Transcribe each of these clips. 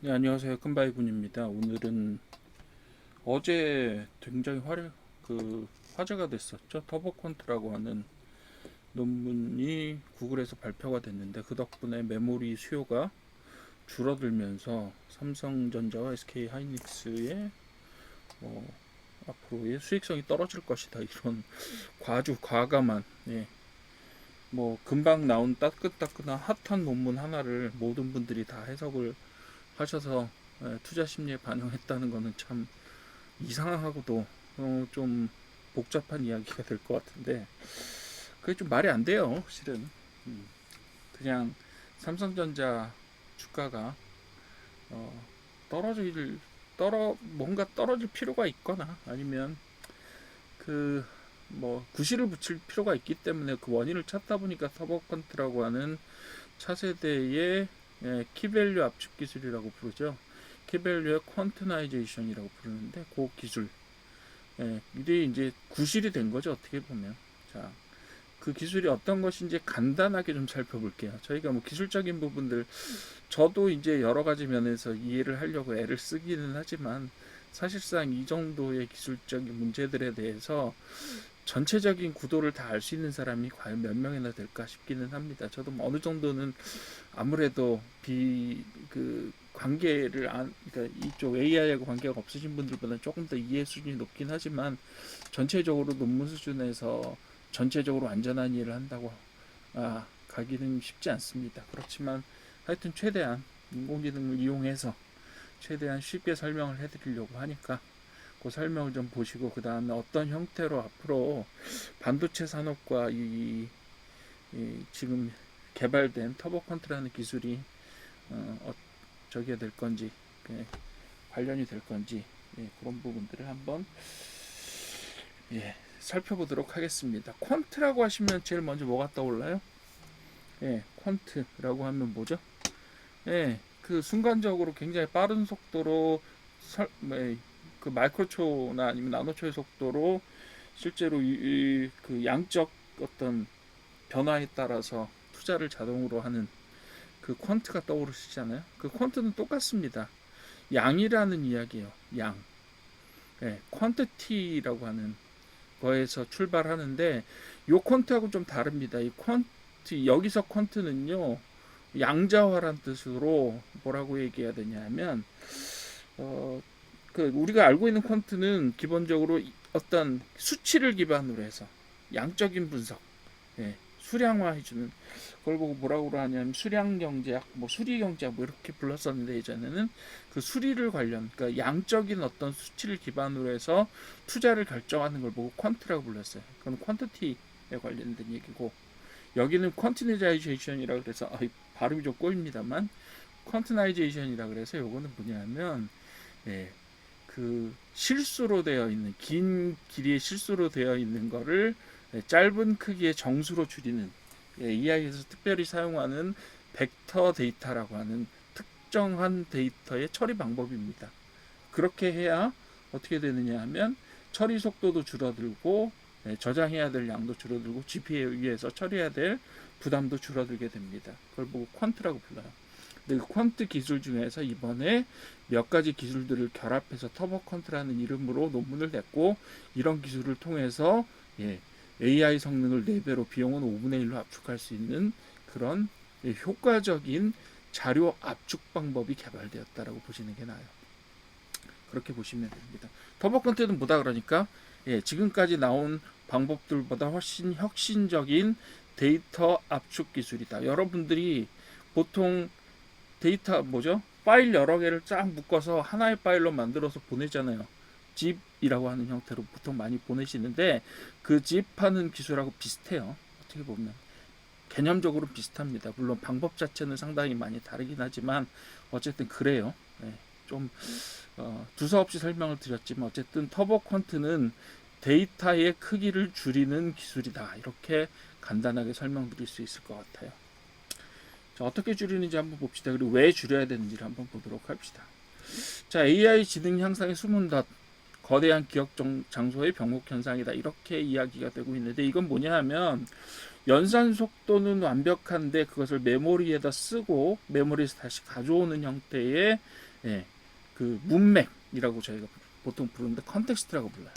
네, 안녕하세요. 큰바이군입니다. 오늘은 어제 굉장히 화제가 됐었죠. 터보컨트라고 하는 논문이 구글에서 발표가 됐는데 그 덕분에 메모리 수요가 줄어들면서 삼성전자와 SK 하이닉스의 앞으로의 수익성이 떨어질 것이다. 이런 과감한, 금방 나온 따끈따끈한 핫한 논문 하나를 모든 분들이 다 해석을 하셔서 투자 심리에 반영했다는 것은 참 이상하고도 좀 복잡한 이야기가 될 것 같은데 그게 좀 말이 안 돼요, 실은. 음, 그냥 삼성전자 주가가 어, 떨어질 뭔가 떨어질 필요가 있거나 아니면 그 구실을 붙일 필요가 있기 때문에 그 원인을 찾다 보니까 터보컨트라고 하는 차세대의 키밸류 압축 기술이라고 부르죠. 키밸류의 퀀트나이제이션이라고 부르는데 그 기술, 이게 이제 구실이 된 거죠, 어떻게 보면. 자, 그 기술이 어떤 것인지 간단하게 좀 살펴볼게요. 저희가 뭐 기술적인 부분들, 저도 이제 여러 가지 면에서 이해를 하려고 애를 쓰기는 하지만, 사실상 이 정도의 기술적인 문제들에 대해서 전체적인 구도를 다 알 수 있는 사람이 과연 몇 명이나 될까 싶기는 합니다. 저도 뭐 어느 정도는 아무래도 관계를 그러니까 이쪽 AI하고 관계가 없으신 분들보다 조금 더 이해 수준이 높긴 하지만 전체적으로 논문 수준에서 전체적으로 안전한 일을 한다고 가기는 쉽지 않습니다. 그렇지만 하여튼 최대한 인공지능을 이용해서 최대한 쉽게 설명을 해드리려고 하니까 그 설명을 좀 보시고 그 다음에 어떤 형태로 앞으로 반도체 산업과 이 지금 개발된 터보컨트라는 기술이 저게 될 건지 관련이 될 건지 그런 부분들을 한번 살펴보도록 하겠습니다. 퀀트라고 하시면 제일 먼저 뭐가 떠올라요? 퀀트라고 하면 뭐죠? 그 순간적으로 굉장히 빠른 속도로 그 마이크로초나 아니면 나노초의 속도로 실제로 그 양적 어떤 변화에 따라서 투자를 자동으로 하는 그 퀀트가 떠오르시잖아요. 그 퀀트는 똑같습니다. 양이라는 이야기예요. 양. 퀀티티라고 하는 거에서 출발하는데 요 퀀트하고 좀 다릅니다. 이 퀀트 여기서 퀀트는요. 양자화란 뜻으로 뭐라고 얘기해야 되냐면 어, 그 우리가 알고 있는 퀀트는 기본적으로 어떤 수치를 기반으로 해서 양적인 분석, 수량화 해주는 그걸 보고 뭐라고 하냐면 수량 경제학, 뭐 수리 경제학 뭐 이렇게 불렀었는데 예전에는 그 수리를 그러니까 양적인 어떤 수치를 기반으로 해서 투자를 결정하는 걸 보고 퀀트라고 불렀어요. 그건 퀀티티에 관련된 얘기고 여기는 퀀티나이제이션이라고 그래서 발음이 좀 꼬입니다만 퀀트나이제이션이라 그래서 요거는 뭐냐면 예, 그 실수로 되어 있는 긴 길이의 실수로 되어 있는 거를 짧은 크기의 정수로 줄이는 이야기에서 특별히 사용하는 벡터 데이터라고 하는 특정한 데이터의 처리 방법입니다. 그렇게 해야 어떻게 되느냐 하면 처리 속도도 줄어들고 저장해야 될 양도 줄어들고 GPU에 의해서 처리해야 될 부담도 줄어들게 됩니다. 그걸 보고 퀀트라고 불러요. 근데 그 퀀트 기술 중에서 이번에 몇 가지 기술들을 결합해서 터보 퀀트라는 이름으로 논문을 냈고 이런 기술을 통해서 AI 성능을 4배로 비용은 5분의 1로 압축할 수 있는 그런 효과적인 자료 압축 방법이 개발되었다라고 보시는 게 나아요. 그렇게 보시면 됩니다. 터보 퀀트는 뭐다 그러니까 지금까지 나온 방법들보다 훨씬 혁신적인 데이터 압축 기술이다. 여러분들이 보통 데이터 뭐죠? 파일 여러 개를 쫙 묶어서 하나의 파일로 만들어서 보내잖아요. zip이라고 하는 형태로 보통 많이 보내시는데 그 zip하는 기술하고 비슷해요. 어떻게 보면 개념적으로 비슷합니다. 물론 방법 자체는 상당히 많이 다르긴 하지만 어쨌든 그래요. 좀 두서없이 설명을 드렸지만 어쨌든 터보 퀀트는 데이터의 크기를 줄이는 기술이다. 이렇게 간단하게 설명드릴 수 있을 것 같아요. 자, 어떻게 줄이는지 한번 봅시다. 그리고 왜 줄여야 되는지를 한번 보도록 합시다. 자, AI 지능 향상의 숨은 덫, 거대한 기억 장소의 병목 현상이다. 이렇게 이야기가 되고 있는데 이건 뭐냐 하면 연산 속도는 완벽한데 그것을 메모리에다 쓰고 메모리에서 다시 가져오는 형태의 예, 그 문맥이라고 저희가 보통 부르는데 컨텍스트라고 불러요.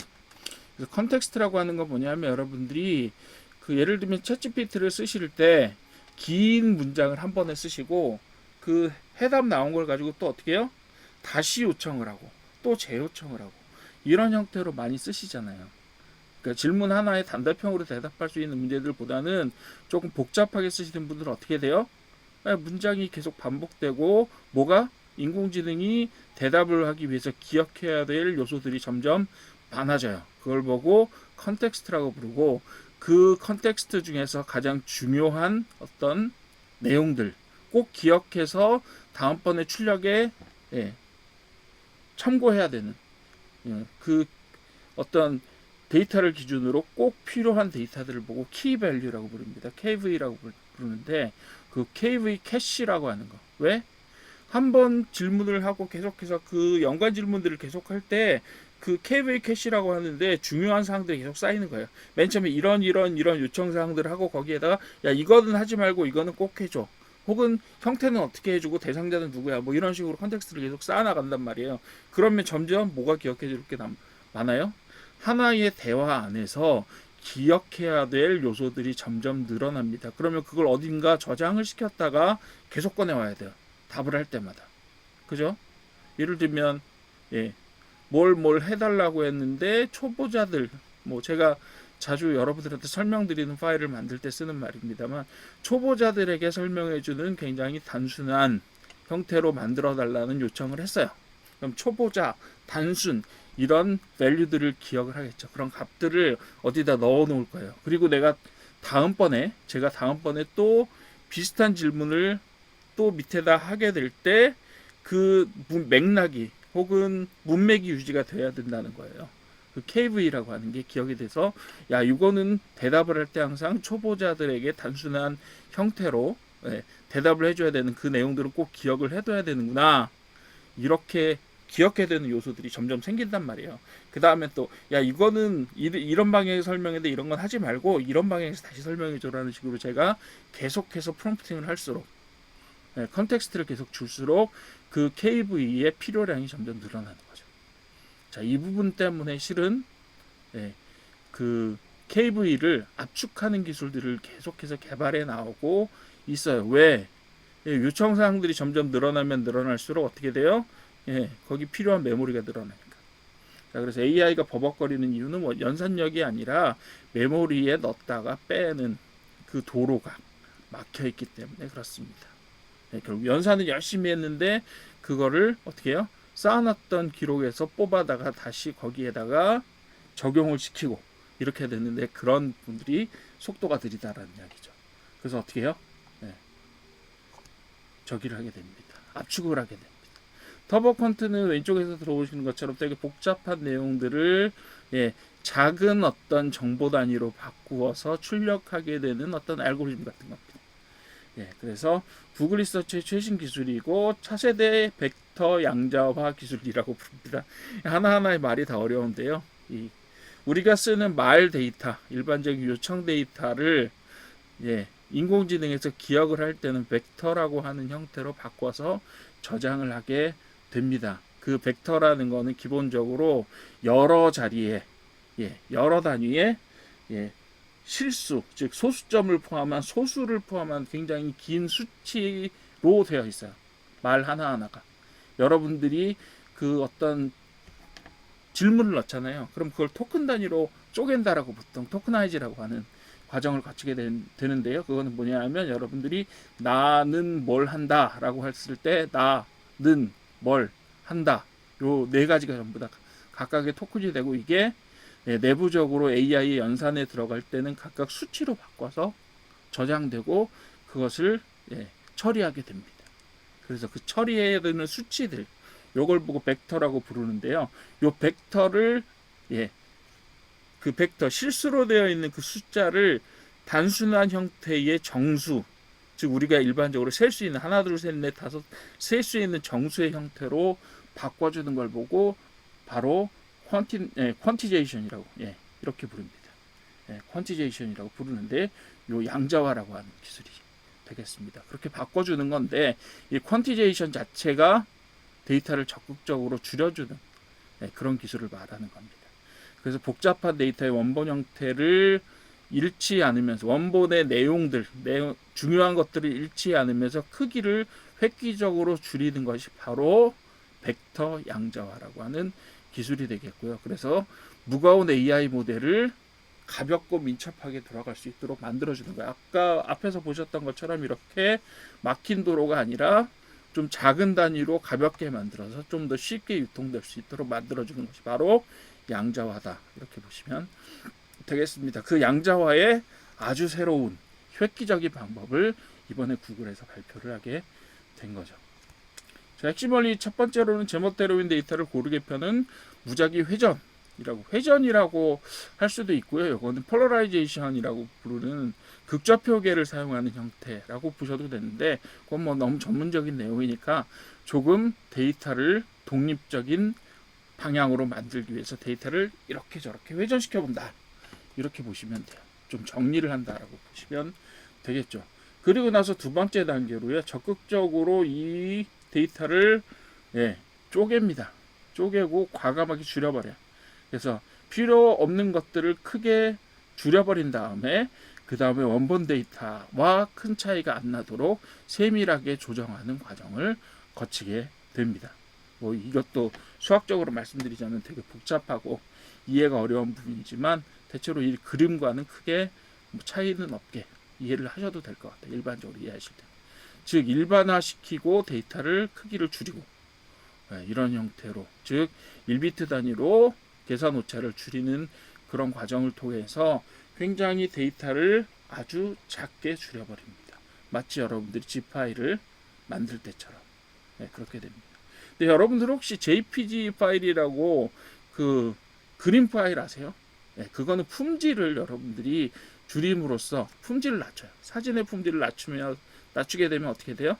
그래서 컨텍스트라고 하는 건 뭐냐면 여러분들이 그 예를 들면 챗GPT를 쓰실 때 긴 문장을 한 번에 쓰시고 그 해답 나온 걸 가지고 또 어떻게 해요? 다시 요청을 하고 또 재요청을 하고 이런 형태로 많이 쓰시잖아요. 그러니까 질문 하나에 단답형으로 대답할 수 있는 문제들보다는 조금 복잡하게 쓰시는 분들은 어떻게 돼요? 문장이 계속 반복되고 뭐가 인공지능이 대답을 하기 위해서 기억해야 될 요소들이 점점 많아져요. 그걸 보고 컨텍스트라고 부르고 그 컨텍스트 중에서 가장 중요한 어떤 내용들 꼭 기억해서 다음번에 출력에 예, 참고해야 되는 그 어떤 데이터를 기준으로 꼭 필요한 데이터들을 보고 키밸류라고 부릅니다. KV라고 부르는데 그 KV 캐시라고 하는 거. 왜? 한 번 질문을 하고 계속해서 그 연관 질문들을 계속할 때 그 KV 캐시라고 하는데 중요한 사항들이 계속 쌓이는 거예요. 맨 처음에 이런 요청 사항들을 하고 거기에다가 야 이거는 하지 말고 이거는 꼭 해줘. 혹은 형태는 어떻게 해주고 대상자는 누구야. 뭐 이런 식으로 컨텍스트를 계속 쌓아나간단 말이에요. 그러면 점점 뭐가 기억해줄 게 많아요? 하나의 대화 안에서 기억해야 될 요소들이 점점 늘어납니다. 그러면 그걸 어딘가 저장을 시켰다가 계속 꺼내와야 돼요. 답을 할 때마다. 그죠? 예를 들면, 예, 뭘 해달라고 했는데, 초보자들, 뭐, 제가 자주 여러분들한테 설명드리는 파일을 만들 때 쓰는 말입니다만, 초보자들에게 설명해주는 굉장히 단순한 형태로 만들어 달라는 요청을 했어요. 그럼 초보자, 단순, 이런 밸류들을 기억을 하겠죠. 그런 값들을 어디다 넣어 놓을 거예요. 그리고 제가 다음번에 또 비슷한 질문을 또 밑에다 하게 될 때 그 맥락이 혹은 문맥이 유지가 돼야 된다는 거예요. 그 KV라고 하는 게 기억이 돼서 야 이거는 대답을 할 때 항상 초보자들에게 단순한 형태로 대답을 해줘야 되는 그 내용들은 꼭 기억을 해둬야 되는구나. 이렇게 기억해야 되는 요소들이 점점 생긴단 말이에요. 그 다음에 또, 야, 이거는 이런 방향에서 설명했는데 이런 건 하지 말고 이런 방향에서 다시 설명해줘라는 식으로 제가 계속해서 프롬프팅을 할수록, 컨텍스트를 계속 줄수록 그 KV의 필요량이 점점 늘어나는 거죠. 자, 이 부분 때문에 실은, 그 KV를 압축하는 기술들을 계속해서 개발해 나오고 있어요. 왜? 요청 사항들이 점점 늘어나면 늘어날수록 어떻게 돼요? 거기 필요한 메모리가 늘어나니까. 자, 그래서 AI가 버벅거리는 이유는 뭐 연산력이 아니라 메모리에 넣었다가 빼는 그 도로가 막혀 있기 때문에 그렇습니다. 결국 연산은 열심히 했는데 그거를 어떻게 해요? 쌓아놨던 기록에서 뽑아다가 다시 거기에다가 적용을 시키고 이렇게 됐는데 그런 분들이 속도가 느리다라는 이야기죠. 그래서 어떻게 해요? 저기를 하게 됩니다. 압축을 하게 됩니다. 터보 퀀트는 왼쪽에서 들어오시는 것처럼 되게 복잡한 내용들을 작은 어떤 정보 단위로 바꾸어서 출력하게 되는 어떤 알고리즘 같은 겁니다. 그래서 구글 리서치의 최신 기술이고 차세대 벡터 양자화 기술이라고 부릅니다. 하나하나의 말이 다 어려운데요. 우리가 쓰는 말 데이터, 일반적인 요청 데이터를 인공지능에서 기억을 할 때는 벡터라고 하는 형태로 바꿔서 저장을 하게 됩니다. 그 벡터라는 거는 기본적으로 여러 자리에, 여러 단위의 실수, 즉 소수점을 포함한 소수를 포함한 굉장히 긴 수치로 되어 있어요. 말 하나하나가. 여러분들이 그 어떤 질문을 넣잖아요. 그럼 그걸 토큰 단위로 쪼갠다라고 보통 토크나이즈라고 하는 과정을 거치게 되는데요. 그거는 뭐냐면 여러분들이 나는 뭘 한다라고 했을 때 나는 뭘 한다. 요 네 가지가 전부 다 각각의 토큰이 되고 이게 내부적으로 AI 연산에 들어갈 때는 각각 수치로 바꿔서 저장되고 그것을 처리하게 됩니다. 그래서 그 처리해야 되는 수치들 요걸 보고 벡터라고 부르는데요. 요 벡터를 그 벡터 실수로 되어 있는 그 숫자를 단순한 형태의 정수, 즉 우리가 일반적으로 셀 수 있는 하나 둘 셋 넷 다섯 셀 수 있는 정수의 형태로 바꿔주는 걸 보고 바로 퀀티제이션이라고 이렇게 부릅니다. 퀀티제이션이라고 부르는데 요 양자화라고 하는 기술이 되겠습니다. 그렇게 바꿔주는 건데 이 퀀티제이션 자체가 데이터를 적극적으로 줄여주는 그런 기술을 말하는 겁니다. 그래서 복잡한 데이터의 원본 형태를 잃지 않으면서 원본의 내용들, 중요한 것들을 잃지 않으면서 크기를 획기적으로 줄이는 것이 바로 벡터 양자화라고 하는 기술이 되겠고요. 그래서 무거운 AI 모델을 가볍고 민첩하게 돌아갈 수 있도록 만들어주는 거예요. 아까 앞에서 보셨던 것처럼 이렇게 막힌 도로가 아니라 좀 작은 단위로 가볍게 만들어서 좀 더 쉽게 유통될 수 있도록 만들어주는 것이 바로 양자화다. 이렇게 보시면 되겠습니다. 그 양자화의 아주 새로운 획기적인 방법을 이번에 구글에서 발표를 하게 된 거죠. 자, 핵심 원리 첫 번째로는 제멋대로인 데이터를 고르게 펴는 무작위 회전이라고 할 수도 있고요. 이거는 폴러라이제이션이라고 부르는 극좌 표계를 사용하는 형태라고 보셔도 되는데 그건 뭐 너무 전문적인 내용이니까 조금 데이터를 독립적인 방향으로 만들기 위해서 데이터를 이렇게 저렇게 회전시켜 본다. 이렇게 보시면 돼요. 좀 정리를 한다라고 보시면 되겠죠. 그리고 나서 두 번째 단계로요. 적극적으로 이 데이터를 쪼갭니다. 쪼개고 과감하게 줄여버려요. 그래서 필요 없는 것들을 크게 줄여버린 다음에 그 다음에 원본 데이터와 큰 차이가 안 나도록 세밀하게 조정하는 과정을 거치게 됩니다. 뭐 이것도 수학적으로 말씀드리자면 되게 복잡하고 이해가 어려운 부분이지만 대체로 이 그림과는 크게 차이는 없게 이해를 하셔도 될 것 같아요. 일반적으로 이해하실 때. 즉 일반화시키고 데이터를 크기를 줄이고 이런 형태로 즉 1비트 단위로 계산 오차를 줄이는 그런 과정을 통해서 굉장히 데이터를 아주 작게 줄여버립니다. 마치 여러분들이 zip 파일을 만들 때처럼 그렇게 됩니다. 근데 여러분들 혹시 JPG 파일이라고 그 그림 파일 아세요? 그거는 품질을 여러분들이 줄임으로써 품질을 낮춰요. 사진의 품질을 낮추게 되면 어떻게 돼요?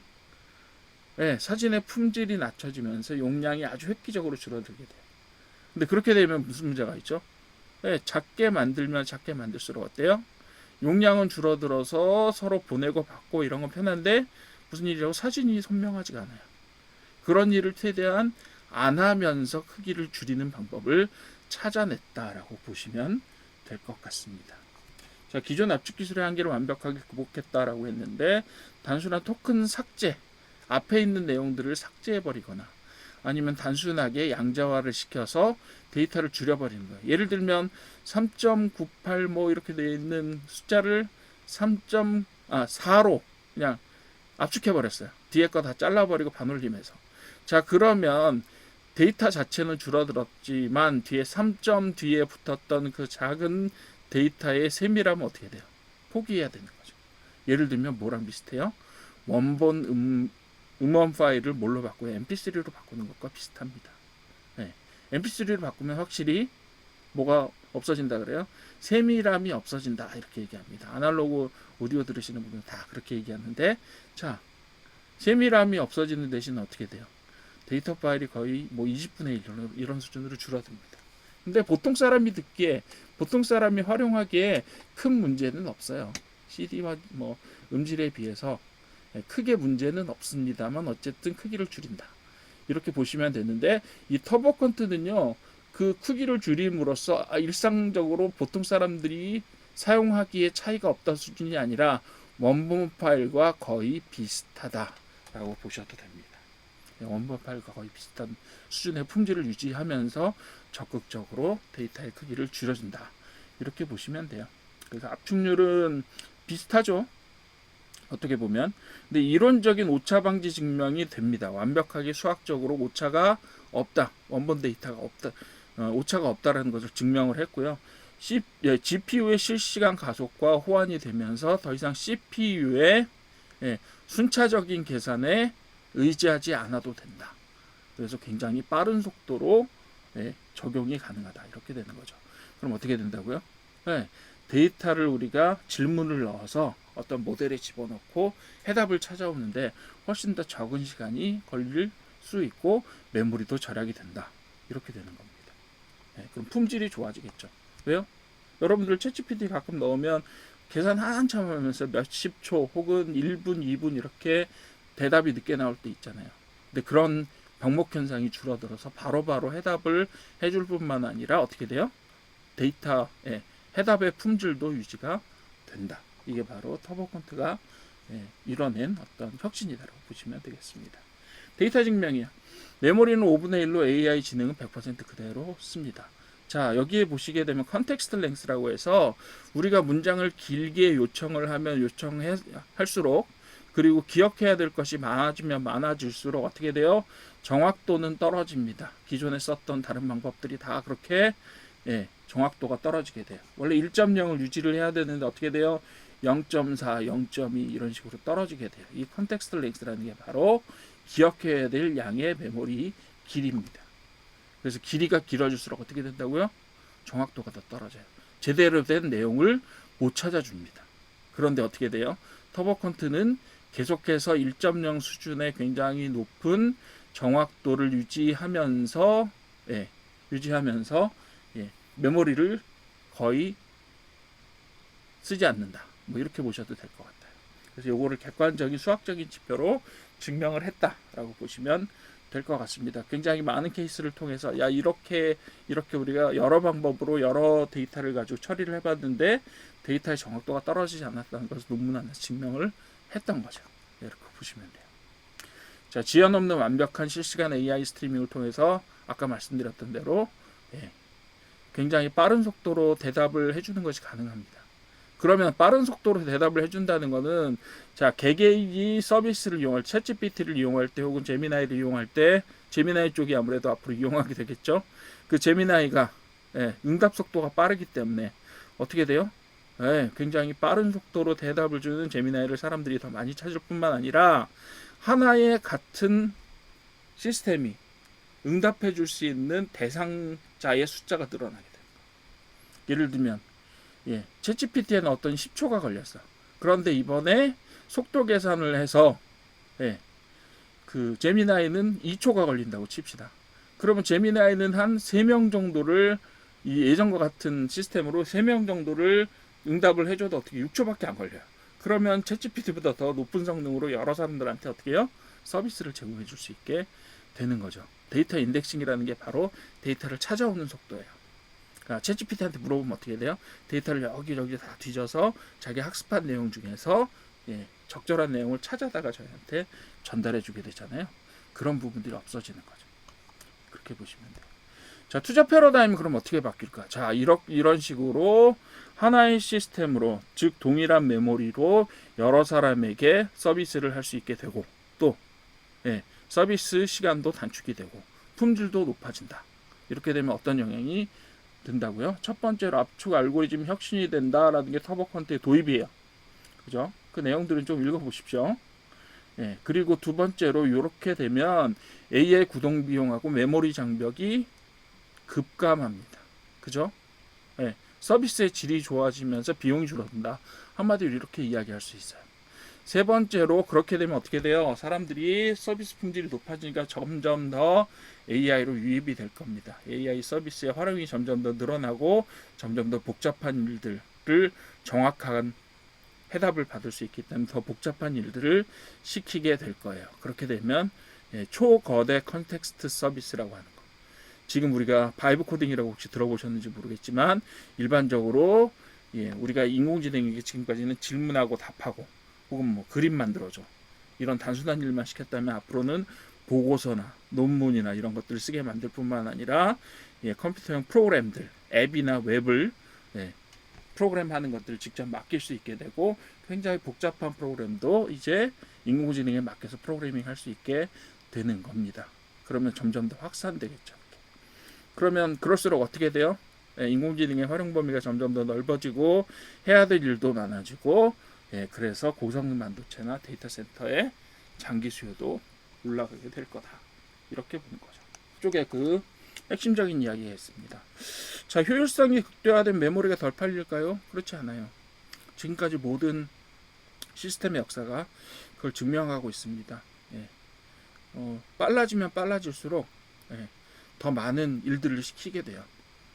사진의 품질이 낮춰지면서 용량이 아주 획기적으로 줄어들게 돼요. 근데 그렇게 되면 무슨 문제가 있죠? 작게 만들면 작게 만들수록 어때요? 용량은 줄어들어서 서로 보내고 받고 이런 건 편한데 무슨 일이라고 사진이 선명하지가 않아요. 그런 일을 최대한 안 하면서 크기를 줄이는 방법을 찾아냈다라고 보시면 될 것 같습니다. 자, 기존 압축 기술의 한계를 완벽하게 극복했다라고 했는데 단순한 토큰 삭제, 앞에 있는 내용들을 삭제해버리거나 아니면 단순하게 양자화를 시켜서 데이터를 줄여버리는 거예요. 예를 들면 3.98 뭐 이렇게 되어 있는 숫자를 4로 그냥 압축해버렸어요. 뒤에 거 다 잘라버리고 반올림해서. 자, 그러면 데이터 자체는 줄어들었지만 뒤에 3점 뒤에 붙었던 그 작은 데이터의 세밀함은 어떻게 돼요? 포기해야 되는 거죠. 예를 들면 뭐랑 비슷해요? 원본 음원 파일을 뭘로 바꾸요? mp3로 바꾸는 것과 비슷합니다. mp3로 바꾸면 확실히 뭐가 없어진다 그래요? 세밀함이 없어진다 이렇게 얘기합니다. 아날로그 오디오 들으시는 분들은 다 그렇게 얘기하는데 자, 세밀함이 없어지는 대신 어떻게 돼요? 데이터 파일이 거의 뭐 20분의 1 이런 수준으로 줄어듭니다. 근데 보통 사람이 듣기에 보통 사람이 활용하기에 큰 문제는 없어요. CD와 뭐 음질에 비해서 크게 문제는 없습니다만 어쨌든 크기를 줄인다. 이렇게 보시면 되는데 이 터보 퀀트는요. 그 크기를 줄임으로써 일상적으로 보통 사람들이 사용하기에 차이가 없다 수준이 아니라 원본 파일과 거의 비슷하다라고 보셔도 됩니다. 원본 파일과 거의 비슷한 수준의 품질을 유지하면서 적극적으로 데이터의 크기를 줄여준다. 이렇게 보시면 돼요. 그래서 압축률은 비슷하죠. 어떻게 보면. 근데 이론적인 오차 방지 증명이 됩니다. 완벽하게 수학적으로 오차가 없다. 원본 데이터가 없다. 오차가 없다라는 것을 증명을 했고요. GPU의 실시간 가속과 호환이 되면서 더 이상 CPU의 순차적인 계산에 의지하지 않아도 된다. 그래서 굉장히 빠른 속도로 적용이 가능하다. 이렇게 되는 거죠. 그럼 어떻게 된다고요? 데이터를 우리가 질문을 넣어서 어떤 모델에 집어넣고 해답을 찾아오는데 훨씬 더 적은 시간이 걸릴 수 있고 메모리도 절약이 된다. 이렇게 되는 겁니다. 그럼 품질이 좋아지겠죠. 왜요? 여러분들 챗GPT 가끔 넣으면 계산 한참 하면서 몇십 초 혹은 1분, 2분 이렇게 대답이 늦게 나올 때 있잖아요. 근데 그런 방목 현상이 줄어들어서 바로바로 해답을 해줄 뿐만 아니라 어떻게 돼요? 데이터의 해답의 품질도 유지가 된다. 이게 바로 터보콘트가 이뤄낸 어떤 혁신이다라고 보시면 되겠습니다. 데이터 증명이요. 메모리는 5분의 1로 AI 지능은 100% 그대로 씁니다. 자, 여기에 보시게 되면 컨텍스트 랭스라고 해서 우리가 문장을 길게 요청을 하면 요청할수록 그리고 기억해야 될 것이 많아지면 많아질수록 어떻게 돼요? 정확도는 떨어집니다. 기존에 썼던 다른 방법들이 다 그렇게 정확도가 떨어지게 돼요. 원래 1.0을 유지를 해야 되는데 어떻게 돼요? 0.4, 0.2 이런 식으로 떨어지게 돼요. 이 컨텍스트 랭스라는 게 바로 기억해야 될 양의 메모리 길이입니다. 그래서 길이가 길어질수록 어떻게 된다고요? 정확도가 더 떨어져요. 제대로 된 내용을 못 찾아줍니다. 그런데 어떻게 돼요? 터보콘트는 계속해서 1.0 수준의 굉장히 높은 정확도를 유지하면서 메모리를 거의 쓰지 않는다. 뭐 이렇게 보셔도 될 것 같아요. 그래서 요거를 객관적인 수학적인 지표로 증명을 했다라고 보시면 될 것 같습니다. 굉장히 많은 케이스를 통해서 이렇게 우리가 여러 방법으로 여러 데이터를 가지고 처리를 해봤는데 데이터의 정확도가 떨어지지 않았다는 것을 논문 안에서 증명을 했던 거죠. 이렇게 보시면 돼요. 자, 지연 없는 완벽한 실시간 AI 스트리밍을 통해서 아까 말씀드렸던 대로 굉장히 빠른 속도로 대답을 해주는 것이 가능합니다. 그러면 빠른 속도로 대답을 해준다는 것은 자, 개개인이 서비스를 이용할 챗GPT를 이용할 때 혹은 제미나이를 이용할 때 제미나이 쪽이 아무래도 앞으로 이용하게 되겠죠. 그 제미나이가 응답 속도가 빠르기 때문에 어떻게 돼요? 굉장히 빠른 속도로 대답을 주는 제미나이를 사람들이 더 많이 찾을 뿐만 아니라 하나의 같은 시스템이 응답해 줄 수 있는 대상자의 숫자가 늘어나게 됩니다. 예를 들면 챗GPT에는 어떤 10초가 걸렸어. 그런데 이번에 속도 계산을 해서 그 제미나이는 2초가 걸린다고 칩시다. 그러면 제미나이는 한 3명 정도를 이 예전과 같은 시스템으로 3명 정도를 응답을 해줘도 어떻게 6초밖에 안 걸려요. 그러면 챗GPT보다 더 높은 성능으로 여러 사람들한테 어떻게 해요? 서비스를 제공해 줄 수 있게 되는 거죠. 데이터 인덱싱이라는 게 바로 데이터를 찾아오는 속도예요. 그러니까 챗GPT한테 물어보면 어떻게 돼요? 데이터를 여기저기 다 뒤져서 자기 학습한 내용 중에서 적절한 내용을 찾아다가 저희한테 전달해 주게 되잖아요. 그런 부분들이 없어지는 거죠. 그렇게 보시면 돼요. 자, 투자 패러다임은 그럼 어떻게 바뀔까? 자, 이런 식으로 하나의 시스템으로, 즉 동일한 메모리로 여러 사람에게 서비스를 할 수 있게 되고 또 서비스 시간도 단축이 되고 품질도 높아진다. 이렇게 되면 어떤 영향이 된다고요? 첫 번째로 압축 알고리즘 혁신이 된다라는 게 터보콘트의 도입이에요. 그죠? 그 내용들은 좀 읽어보십시오. 그리고 두 번째로 이렇게 되면 AI 구동 비용하고 메모리 장벽이 급감합니다. 그죠? 서비스의 질이 좋아지면서 비용이 줄어든다. 한마디로 이렇게 이야기할 수 있어요. 세 번째로 그렇게 되면 어떻게 돼요? 사람들이 서비스 품질이 높아지니까 점점 더 AI로 유입이 될 겁니다. AI 서비스의 활용이 점점 더 늘어나고 점점 더 복잡한 일들을 정확한 해답을 받을 수 있기 때문에 더 복잡한 일들을 시키게 될 거예요. 그렇게 되면 초거대 컨텍스트 서비스라고 하는 거. 지금 우리가 바이브 코딩이라고 혹시 들어보셨는지 모르겠지만 일반적으로 우리가 인공지능에게 지금까지는 질문하고 답하고 혹은 뭐 그림 만들어줘 이런 단순한 일만 시켰다면 앞으로는 보고서나 논문이나 이런 것들을 쓰게 만들 뿐만 아니라 컴퓨터형 프로그램들, 앱이나 웹을 프로그램하는 것들을 직접 맡길 수 있게 되고 굉장히 복잡한 프로그램도 이제 인공지능에 맡겨서 프로그래밍 할 수 있게 되는 겁니다. 그러면 점점 더 확산되겠죠. 그러면 그럴수록 어떻게 돼요? 인공지능의 활용 범위가 점점 더 넓어지고 해야 될 일도 많아지고 그래서 고성능 반도체나 데이터 센터의 장기 수요도 올라가게 될 거다. 이렇게 보는 거죠. 이쪽에 그 핵심적인 이야기 했습니다. 자, 효율성이 극대화된 메모리가 덜 팔릴까요? 그렇지 않아요. 지금까지 모든 시스템의 역사가 그걸 증명하고 있습니다. 빨라지면 빨라질수록 더 많은 일들을 시키게 돼요.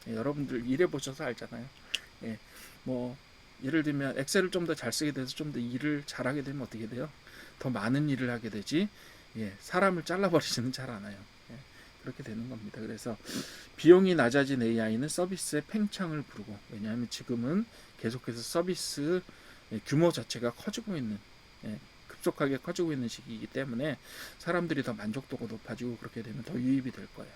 여러분들 일해 보셔서 알잖아요. 뭐 예를 들면 엑셀을 좀 더 잘 쓰게 돼서 좀 더 일을 잘하게 되면 어떻게 돼요? 더 많은 일을 하게 되지. 사람을 잘라버리지는 잘 않아요. 그렇게 되는 겁니다. 그래서 비용이 낮아진 AI는 서비스의 팽창을 부르고, 왜냐하면 지금은 계속해서 서비스 규모 자체가 커지고 있는, 급속하게 커지고 있는 시기이기 때문에 사람들이 더 만족도가 높아지고, 그렇게 되면 더 유입이 될 거예요.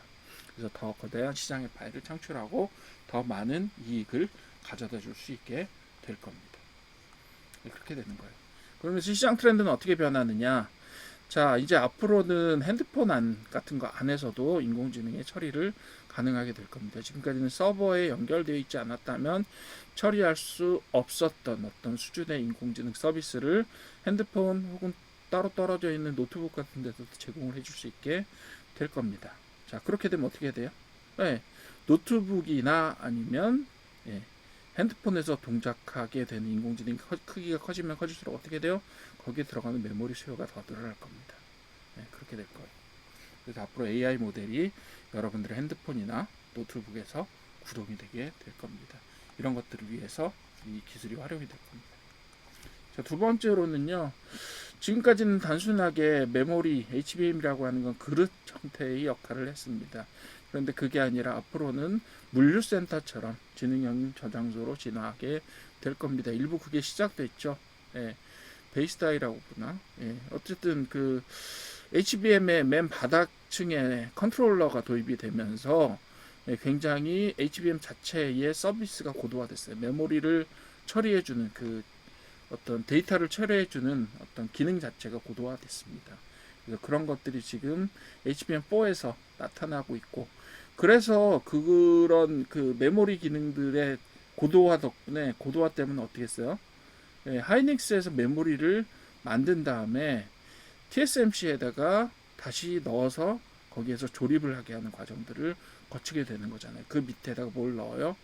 그래서 더 거대한 시장의 파일을 창출하고 더 많은 이익을 가져다 줄 수 있게 될 겁니다. 그렇게 되는 거예요. 그러면서 시장 트렌드는 어떻게 변하느냐? 자, 이제 앞으로는 핸드폰 같은 거 안에서도 인공지능의 처리를 가능하게 될 겁니다. 지금까지는 서버에 연결되어 있지 않았다면 처리할 수 없었던 어떤 수준의 인공지능 서비스를 핸드폰 혹은 따로 떨어져 있는 노트북 같은 데도 제공을 해줄 수 있게 될 겁니다. 자, 그렇게 되면 어떻게 돼요? 네, 노트북이나 아니면 핸드폰에서 동작하게 되는 인공지능 크기가 커지면 커질수록 어떻게 돼요? 거기에 들어가는 메모리 수요가 더 늘어날 겁니다. 그렇게 될 거예요. 그래서 앞으로 AI 모델이 여러분들의 핸드폰이나 노트북에서 구동이 되게 될 겁니다. 이런 것들을 위해서 이 기술이 활용이 될 겁니다. 자, 두 번째로는요. 지금까지는 단순하게 메모리, HBM이라고 하는 건 그릇 형태의 역할을 했습니다. 그런데 그게 아니라 앞으로는 물류센터처럼 지능형 저장소로 진화하게 될 겁니다. 일부 그게 시작됐죠. 베이스다이라고 부르나? 어쨌든 그 HBM의 맨 바닥층에 컨트롤러가 도입이 되면서 굉장히 HBM 자체의 서비스가 고도화됐어요. 메모리를 처리해주는 그 어떤 데이터를 처리해주는 어떤 기능 자체가 고도화됐습니다. 그래서 그런 것들이 지금 HBM4에서 나타나고 있고, 그래서 그런 그 메모리 기능들의 고도화 덕분에, 고도화 때문에 어떻게 했어요? 하이닉스에서 메모리를 만든 다음에 TSMC에다가 다시 넣어서 거기에서 조립을 하게 하는 과정들을 거치게 되는 거잖아요. 그 밑에다가 뭘 넣어요?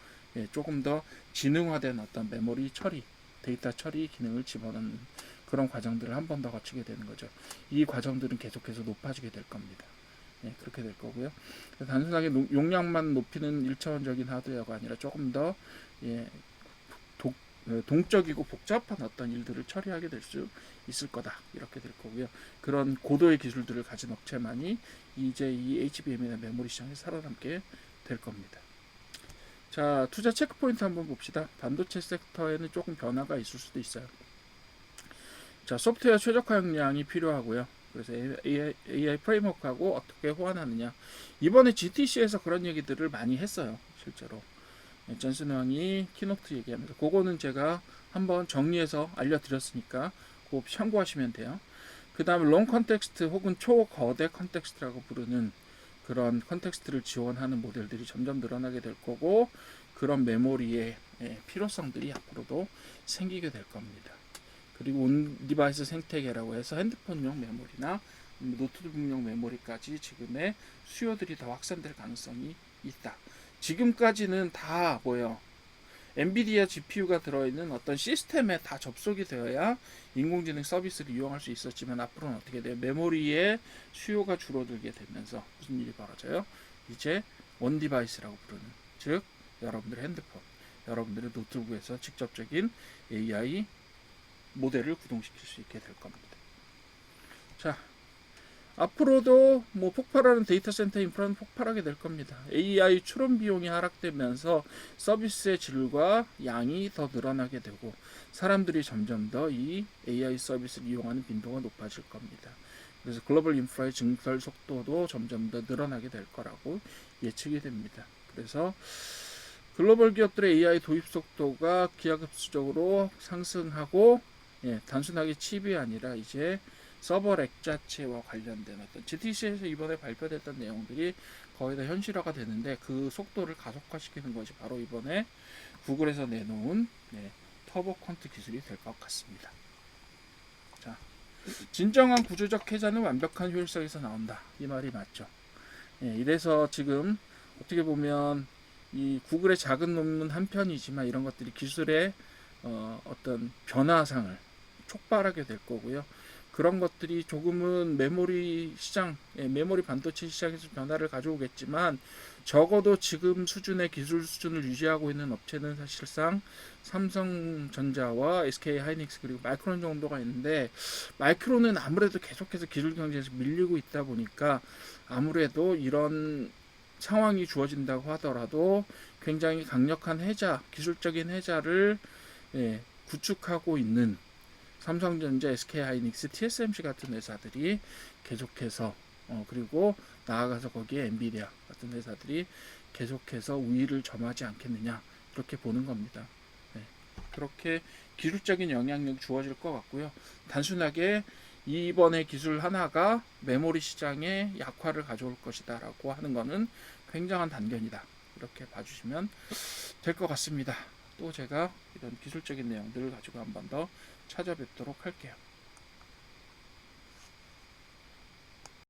조금 더 지능화된 어떤 메모리 처리, 데이터 처리 기능을 집어넣는 그런 과정들을 한 번 더 거치게 되는 거죠. 이 과정들은 계속해서 높아지게 될 겁니다. 그렇게 될 거고요. 단순하게 용량만 높이는 1차원적인 하드웨어가 아니라 조금 더 동적이고 복잡한 어떤 일들을 처리하게 될 수 있을 거다. 이렇게 될 거고요. 그런 고도의 기술들을 가진 업체만이 이제 이 HBM이나 메모리 시장에 살아남게 될 겁니다. 자, 투자 체크포인트 한번 봅시다. 반도체 섹터에는 조금 변화가 있을 수도 있어요. 자, 소프트웨어 최적화 역량이 필요하고요. 그래서 AI 프레임워크하고 어떻게 호환하느냐. 이번에 GTC에서 그런 얘기들을 많이 했어요. 실제로. 존슨 왕이 키노트 얘기하면서 그거는 제가 한번 정리해서 알려드렸으니까 그거 참고하시면 돼요. 그 다음에 롱 컨텍스트 혹은 초거대 컨텍스트라고 부르는 그런 컨텍스트를 지원하는 모델들이 점점 늘어나게 될 거고, 그런 메모리의 필요성들이 앞으로도 생기게 될 겁니다. 그리고 온 디바이스 생태계라고 해서 핸드폰용 메모리나 노트북용 메모리까지 지금의 수요들이 더 확산될 가능성이 있다. 지금까지는 다 뭐예요? 엔비디아 GPU가 들어있는 어떤 시스템에 다 접속이 되어야 인공지능 서비스를 이용할 수 있었지만, 앞으로는 어떻게 돼요? 메모리의 수요가 줄어들게 되면서 무슨 일이 벌어져요? 이제 원 디바이스라고 부르는, 즉 여러분들의 핸드폰, 여러분들의 노트북에서 직접적인 AI 모델을 구동시킬 수 있게 될 겁니다. 자, 앞으로도 뭐 폭발하는 데이터 센터 인프라는 폭발하게 될 겁니다. AI 추론 비용이 하락되면서 서비스의 질과 양이 더 늘어나게 되고, 사람들이 점점 더 이 AI 서비스를 이용하는 빈도가 높아질 겁니다. 그래서 글로벌 인프라의 증설 속도도 점점 더 늘어나게 될 거라고 예측이 됩니다. 그래서 글로벌 기업들의 AI 도입 속도가 기하급수적으로 상승하고, 단순하게 칩이 아니라 이제 서버렉 자체와 관련된 어떤 GTC에서 이번에 발표됐던 내용들이 거의 다 현실화가 되는데, 그 속도를 가속화시키는 것이 바로 이번에 구글에서 내놓은 터보 퀀트 기술이 될 것 같습니다. 자, 진정한 구조적 해자는 완벽한 효율성에서 나온다. 이 말이 맞죠. 이래서 지금 어떻게 보면 이 구글의 작은 논문 한 편이지만 이런 것들이 기술의 어떤 변화상을 촉발하게 될 거고요. 그런 것들이 조금은 메모리 시장, 메모리 반도체 시장에서 변화를 가져오겠지만 적어도 지금 수준의 기술 수준을 유지하고 있는 업체는 사실상 삼성전자와 SK 하이닉스 그리고 마이크론 정도가 있는데, 마이크론은 아무래도 계속해서 기술 경쟁에서 밀리고 있다 보니까 아무래도 이런 상황이 주어진다고 하더라도 굉장히 강력한 해자, 기술적인 해자를 구축하고 있는 삼성전자, SK하이닉스, TSMC 같은 회사들이 계속해서 그리고 나아가서 거기에 엔비디아 같은 회사들이 계속해서 우위를 점하지 않겠느냐, 이렇게 보는 겁니다. 네. 그렇게 기술적인 영향력이 주어질 것 같고요. 단순하게 이번에 기술 하나가 메모리 시장에 약화를 가져올 것이다 라고 하는 것은 굉장한 단견이다, 이렇게 봐주시면 될 것 같습니다. 또 제가 이런 기술적인 내용들을 가지고 한 번 더 찾아뵙도록 할게요.